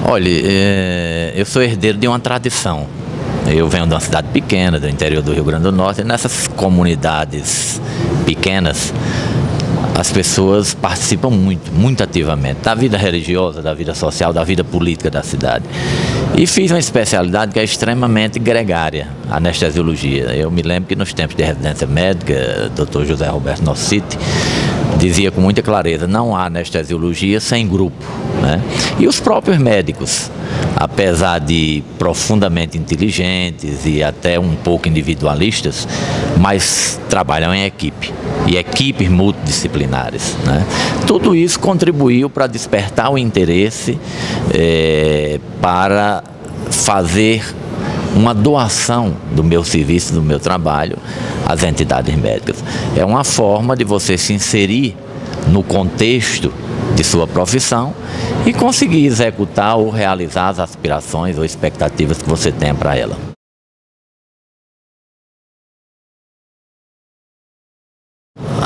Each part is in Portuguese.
Olha, eu sou herdeiro de uma tradição. Eu venho de uma cidade pequena, do interior do Rio Grande do Norte, e nessas comunidades pequenas, as pessoas participam muito ativamente da vida religiosa, da vida social, da vida política da cidade. E fiz uma especialidade que é extremamente gregária, a anestesiologia. Eu me lembro que nos tempos de residência médica, Dr. José Roberto Nossiti dizia com muita clareza: não há anestesiologia sem grupo, né? E os próprios médicos, apesar de profundamente inteligentes e até um pouco individualistas, mas trabalham em equipe, e equipes multidisciplinares, né? Tudo isso contribuiu para despertar o interesse para fazer uma doação do meu serviço, do meu trabalho às entidades médicas. É uma forma de você se inserir no contexto de sua profissão e conseguir executar ou realizar as aspirações ou expectativas que você tem para ela.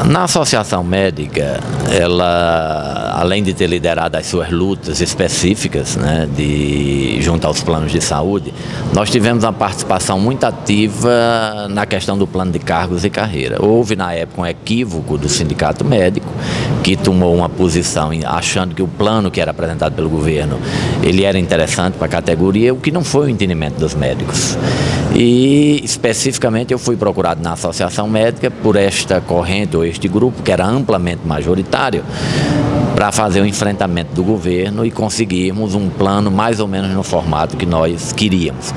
Na associação médica, ela, além de ter liderado as suas lutas específicas, né, junto aos planos de saúde, nós tivemos uma participação muito ativa na questão do plano de cargos e carreira. Houve, na época, um equívoco do sindicato médico, que tomou uma posição achando que o plano que era apresentado pelo governo, ele era interessante para a categoria, o que não foi o entendimento dos médicos. E, especificamente, eu fui procurado na associação médica por esta corrente ou este grupo, que era amplamente majoritário, para fazer o enfrentamento do governo e conseguirmos um plano mais ou menos no formato que nós queríamos.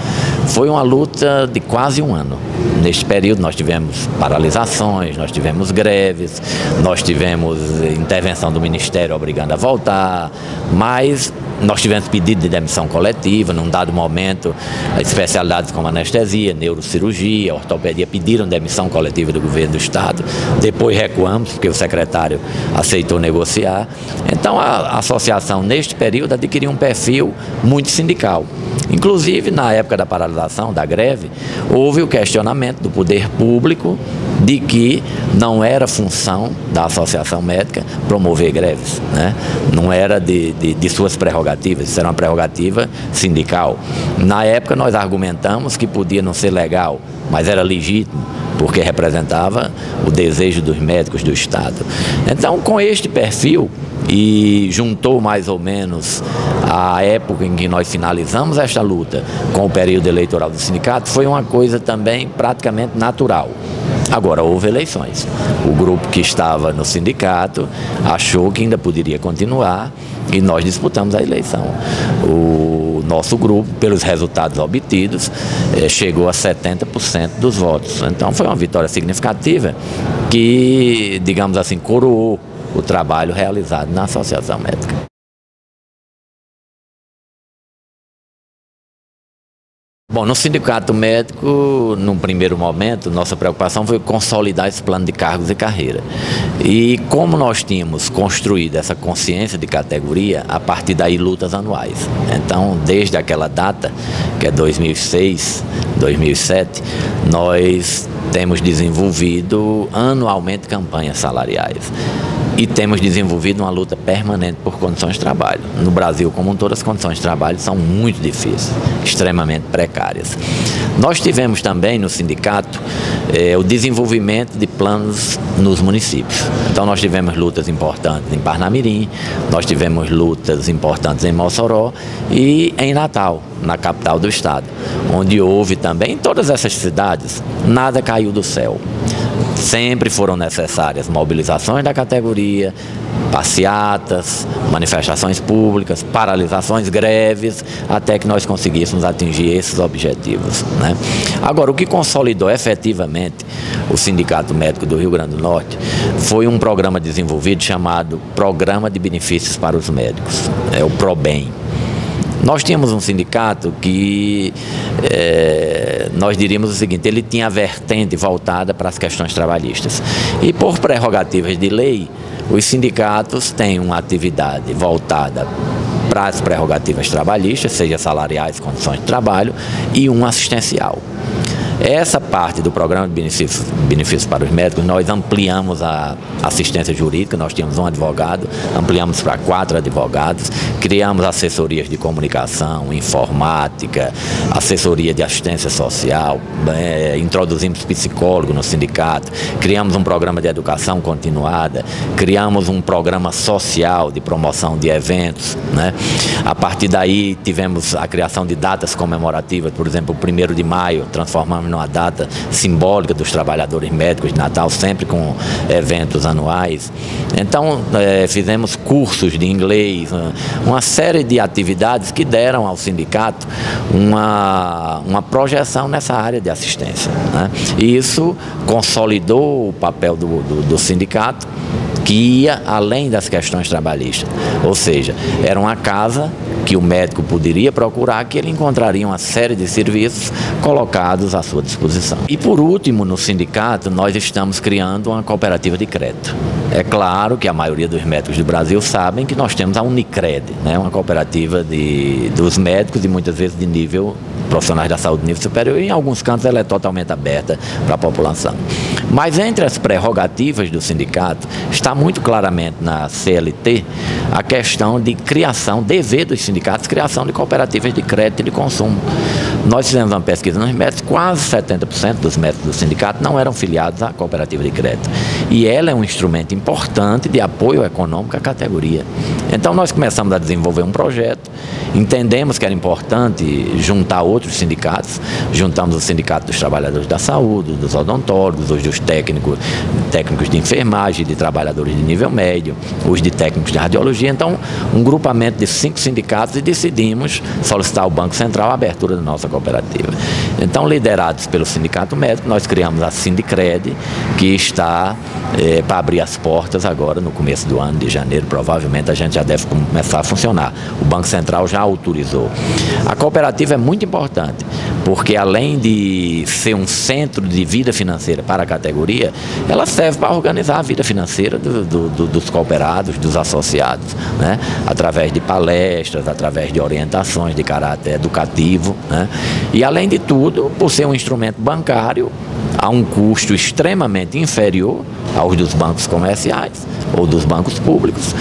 Foi uma luta de quase um ano. Neste período nós tivemos paralisações, nós tivemos greves, nós tivemos intervenção do Ministério obrigando a voltar, mas nós tivemos pedido de demissão coletiva. Num dado momento, especialidades como anestesia, neurocirurgia, ortopedia pediram demissão coletiva do governo do Estado. Depois recuamos, porque o secretário aceitou negociar. Então a associação, neste período, adquiriu um perfil muito sindical. Inclusive, na época da paralisação, da greve, houve o questionamento do poder público de que não era função da associação médica promover greves, né? Não era de suas prerrogativas, isso era uma prerrogativa sindical. Na época nós argumentamos que podia não ser legal, mas era legítimo, porque representava o desejo dos médicos do Estado. Então, com este perfil, e juntou mais ou menos a época em que nós finalizamos esta luta com o período eleitoral do sindicato, foi uma coisa também praticamente natural. Agora, houve eleições. O grupo que estava no sindicato achou que ainda poderia continuar e nós disputamos a eleição. O nosso grupo, pelos resultados obtidos, chegou a 70% dos votos. Então, foi uma vitória significativa que, digamos assim, coroou o trabalho realizado na Associação Médica. Bom, no sindicato médico, num primeiro momento, nossa preocupação foi consolidar esse plano de cargos e carreira. E como nós tínhamos construído essa consciência de categoria, a partir daí lutas anuais. Então, desde aquela data, que é 2006, 2007, nós temos desenvolvido anualmente campanhas salariais. E temos desenvolvido uma luta permanente por condições de trabalho. No Brasil, como um todo, as condições de trabalho são muito difíceis, extremamente precárias. Nós tivemos também no sindicato o desenvolvimento de planos nos municípios. Então nós tivemos lutas importantes em Parnamirim, nós tivemos lutas importantes em Mossoró e em Natal, na capital do estado, onde houve também, em todas essas cidades, nada caiu do céu. Sempre foram necessárias mobilizações da categoria, passeatas, manifestações públicas, paralisações, greves, até que nós conseguíssemos atingir esses objetivos, né? Agora, o que consolidou efetivamente o Sindicato Médico do Rio Grande do Norte foi um programa desenvolvido chamado Programa de Benefícios para os Médicos, o PROBEM. Nós tínhamos um sindicato que, nós diríamos o seguinte, ele tinha a vertente voltada para as questões trabalhistas. E por prerrogativas de lei, os sindicatos têm uma atividade voltada para as prerrogativas trabalhistas, seja salariais, condições de trabalho, e uma assistencial. Essa parte do programa de benefícios para os médicos, nós ampliamos a assistência jurídica, nós tínhamos um advogado, ampliamos para 4 advogados, criamos assessorias de comunicação, informática, assessoria de assistência social, introduzimos psicólogo no sindicato, criamos um programa de educação continuada, criamos um programa social de promoção de eventos, né? A partir daí tivemos a criação de datas comemorativas, por exemplo, o 1º de maio, transformamos numa data simbólica dos trabalhadores médicos de Natal, sempre com eventos anuais. Então, fizemos cursos de inglês, uma série de atividades que deram ao sindicato uma projeção nessa área de assistência, né? E isso consolidou o papel do sindicato, que ia além das questões trabalhistas, ou seja, era uma casa que o médico poderia procurar, que ele encontraria uma série de serviços colocados à sua disposição. E por último, no sindicato, nós estamos criando uma cooperativa de crédito. É claro que a maioria dos médicos do Brasil sabem que nós temos a Unicred, né, uma cooperativa dos médicos e muitas vezes de nível profissionais da saúde de nível superior, e em alguns cantos ela é totalmente aberta para a população. Mas entre as prerrogativas do sindicato, está muito claramente na CLT a questão de criação, dever dos sindicatos, criação de cooperativas de crédito e de consumo. Nós fizemos uma pesquisa nos médicos, quase 70% dos médicos do sindicato não eram filiados à cooperativa de crédito. E ela é um instrumento importante de apoio econômico à categoria. Então nós começamos a desenvolver um projeto, entendemos que era importante juntar outros sindicatos, juntamos o Sindicato dos Trabalhadores da Saúde, dos odontólogos, os dos técnicos de enfermagem, de trabalhadores de nível médio, os de técnicos de radiologia. Então, um grupamento de 5 sindicatos, e decidimos solicitar ao Banco Central a abertura da nossa cooperativa. Então, liderados pelo Sindicato Médico, nós criamos a Sindicred, que está para abrir as portas agora no começo do ano, de janeiro, provavelmente a gente já deve começar a funcionar. O Banco Central já autorizou. A cooperativa é muito importante, porque além de ser um centro de vida financeira para a categoria, ela serve para organizar a vida financeira dos cooperados, dos associados, né? Através de palestras, através de orientações de caráter educativo, né? E além de tudo, por ser um instrumento bancário, a um custo extremamente inferior aos dos bancos comerciais ou dos bancos públicos,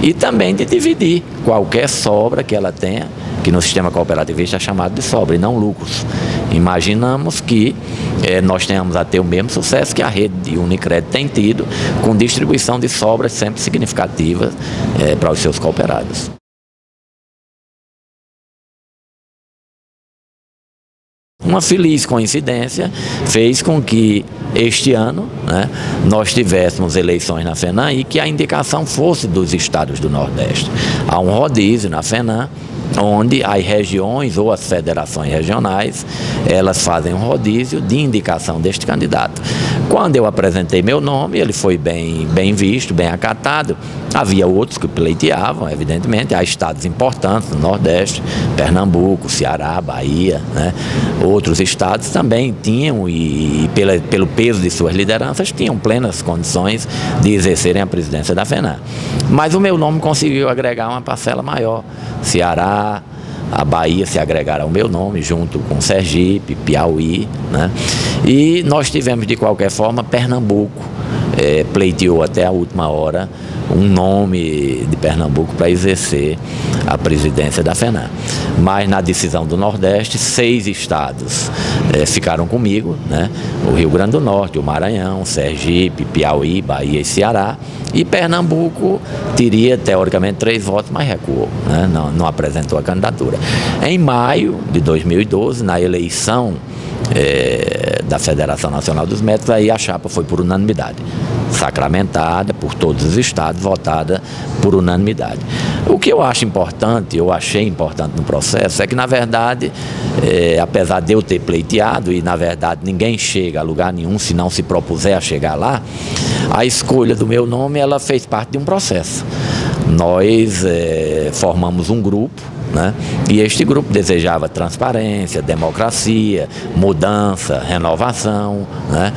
e também de dividir qualquer sobra que ela tenha, que no sistema cooperativista é chamado de sobra e não lucros. Imaginamos que nós tenhamos a ter o mesmo sucesso que a rede de Unicred tem tido, com distribuição de sobras sempre significativas para os seus cooperados. Uma feliz coincidência fez com que este ano, né, nós tivéssemos eleições na FENAM e que a indicação fosse dos estados do Nordeste. Há um rodízio na FENAM, onde as regiões ou as federações regionais, elas fazem um rodízio de indicação deste candidato. Quando eu apresentei meu nome, ele foi bem visto, bem acatado. Havia outros que pleiteavam, evidentemente, há estados importantes no Nordeste, Pernambuco, Ceará, Bahia, né? Outros estados também tinham, e pelo peso de suas lideranças, tinham plenas condições de exercerem a presidência da FENAM. Mas o meu nome conseguiu agregar uma parcela maior. Ceará, a Bahia se agregaram ao meu nome, junto com Sergipe, Piauí, né? E nós tivemos, de qualquer forma, Pernambuco pleiteou até a última hora um nome de Pernambuco para exercer a presidência da FENAM. Mas na decisão do Nordeste, 6 estados ficaram comigo, né? O Rio Grande do Norte, o Maranhão, Sergipe, Piauí, Bahia e Ceará. E Pernambuco teria, teoricamente, 3 votos, mas recuou, né? Não apresentou a candidatura. Em maio de 2012, na eleição da Federação Nacional dos Médicos, aí a chapa foi por unanimidade, sacramentada por todos os estados, votada por unanimidade. O que eu acho importante, eu achei importante no processo, é que, na verdade, apesar de eu ter pleiteado, e na verdade ninguém chega a lugar nenhum se não se propuser a chegar lá, a escolha do meu nome, ela fez parte de um processo. Nós formamos um grupo né? E este grupo desejava transparência, democracia, mudança, renovação, né?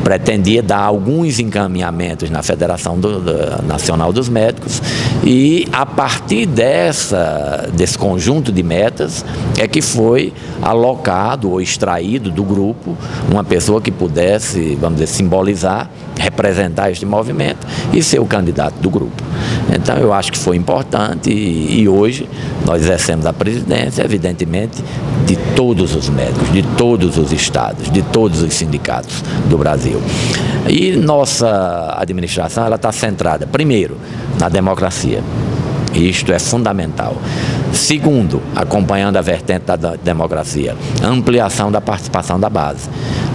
Pretendia dar alguns encaminhamentos na Federação Nacional dos Médicos e, a partir desse conjunto de metas, é que foi alocado ou extraído do grupo uma pessoa que pudesse, vamos dizer, simbolizar, representar este movimento e ser o candidato do grupo. Então, eu acho que foi importante e hoje nós exercemos a presidência, evidentemente, de todos os médicos, de todos os estados, de todos os sindicatos do Brasil. E nossa administração, ela está centrada, primeiro, na democracia. Isto é fundamental. Segundo, acompanhando a vertente da democracia, ampliação da participação da base.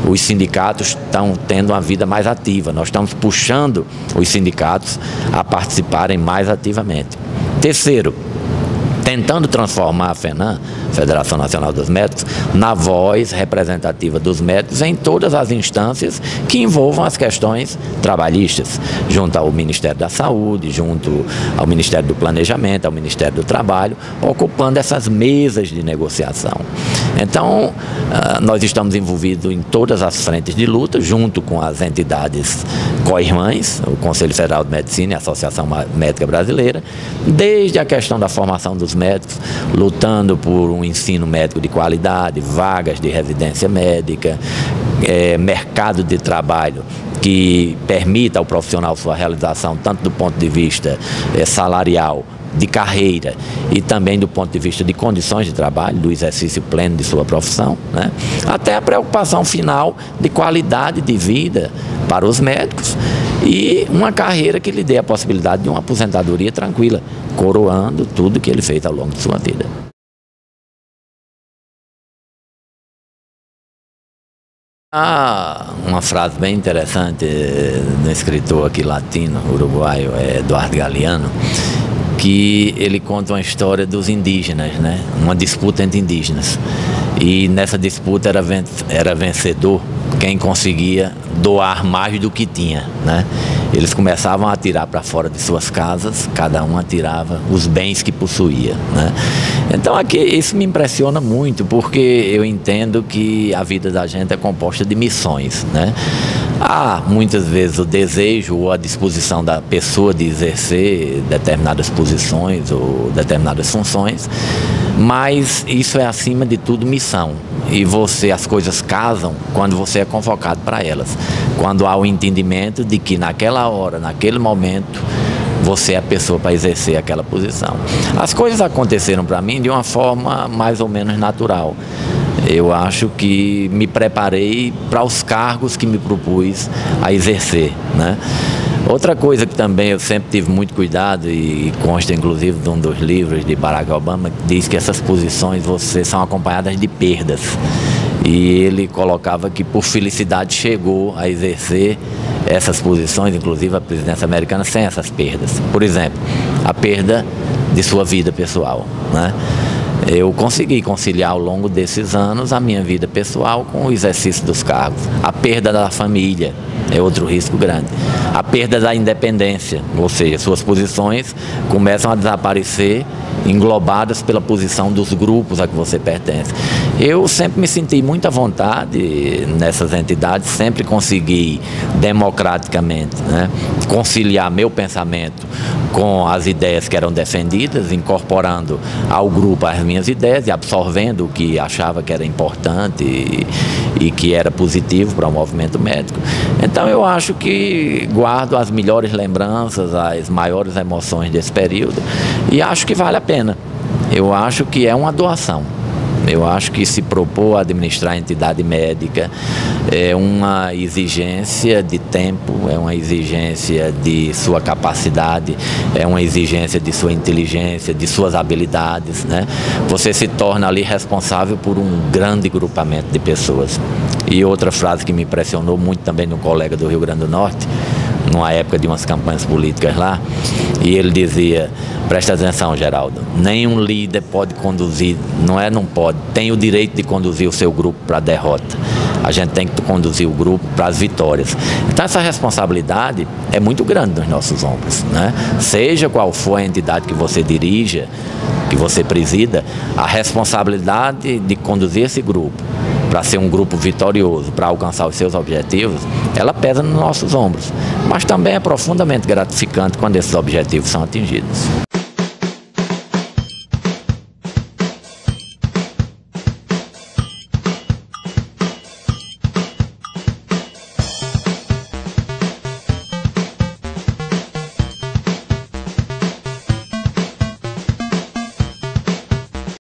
Os sindicatos estão tendo uma vida mais ativa, nós estamos puxando os sindicatos a participarem mais ativamente. Terceiro, tentando transformar a FENAM, Federação Nacional dos Médicos, na voz representativa dos médicos em todas as instâncias que envolvam as questões trabalhistas, junto ao Ministério da Saúde, junto ao Ministério do Planejamento, ao Ministério do Trabalho, ocupando essas mesas de negociação. Então, nós estamos envolvidos em todas as frentes de luta, junto com as entidades co-irmãs, o Conselho Federal de Medicina e a Associação Médica Brasileira, desde a questão da formação dos médicos, lutando por um ensino médico de qualidade, vagas de residência médica, mercado de trabalho que permita ao profissional sua realização, tanto do ponto de vista salarial, de carreira e também do ponto de vista de condições de trabalho, do exercício pleno de sua profissão, né? Até a preocupação final de qualidade de vida para os médicos e uma carreira que lhe dê a possibilidade de uma aposentadoria tranquila, coroando tudo que ele fez ao longo de sua vida. Há uma frase bem interessante do escritor aqui latino, uruguaio, Eduardo Galeano, que ele conta uma história dos indígenas, né? Uma disputa entre indígenas. E nessa disputa era vencedor quem conseguia doar mais do que tinha, né? Eles começavam a atirar para fora de suas casas, cada um atirava os bens que possuía, né? Então aqui isso me impressiona muito, porque eu entendo que a vida da gente é composta de missões, né? Há muitas vezes o desejo ou a disposição da pessoa de exercer determinadas posições ou determinadas funções, mas isso é acima de tudo missão. E as coisas casam quando você é convocado para elas, quando há o entendimento de que naquela hora, naquele momento, você é a pessoa para exercer aquela posição. As coisas aconteceram para mim de uma forma mais ou menos natural. Eu acho que me preparei para os cargos que me propus a exercer, né? Outra coisa que também eu sempre tive muito cuidado, e consta inclusive de um dos livros de Barack Obama, que diz que essas posições são acompanhadas de perdas. E ele colocava que por felicidade chegou a exercer essas posições, inclusive a presidência americana, sem essas perdas. Por exemplo, a perda de sua vida pessoal, né? Eu consegui conciliar ao longo desses anos a minha vida pessoal com o exercício dos cargos. A perda da família é outro risco grande. A perda da independência, ou seja, suas posições começam a desaparecer, englobadas pela posição dos grupos a que você pertence. Eu sempre me senti muito à vontade nessas entidades, sempre consegui democraticamente, né, conciliar meu pensamento com as ideias que eram defendidas, incorporando ao grupo as minhas ideias e absorvendo o que achava que era importante e que era positivo para o movimento médico. Então eu acho que guardo as melhores lembranças, as maiores emoções desse período e acho que vale a pena. Eu acho que é uma doação. Eu acho que se propor a administrar a entidade médica é uma exigência de tempo, é uma exigência de sua capacidade, é uma exigência de sua inteligência, de suas habilidades, né? Você se torna ali responsável por um grande grupamento de pessoas. E outra frase que me impressionou muito também no colega do Rio Grande do Norte, numa época de umas campanhas políticas lá, e ele dizia: presta atenção, Geraldo, nenhum líder pode conduzir, não pode, tem o direito de conduzir o seu grupo para a derrota. A gente tem que conduzir o grupo para as vitórias. Então essa responsabilidade é muito grande nos nossos ombros, né? Seja qual for a entidade que você dirija, que você presida, a responsabilidade de conduzir esse grupo para ser um grupo vitorioso, para alcançar os seus objetivos, ela pesa nos nossos ombros. Mas também é profundamente gratificante quando esses objetivos são atingidos.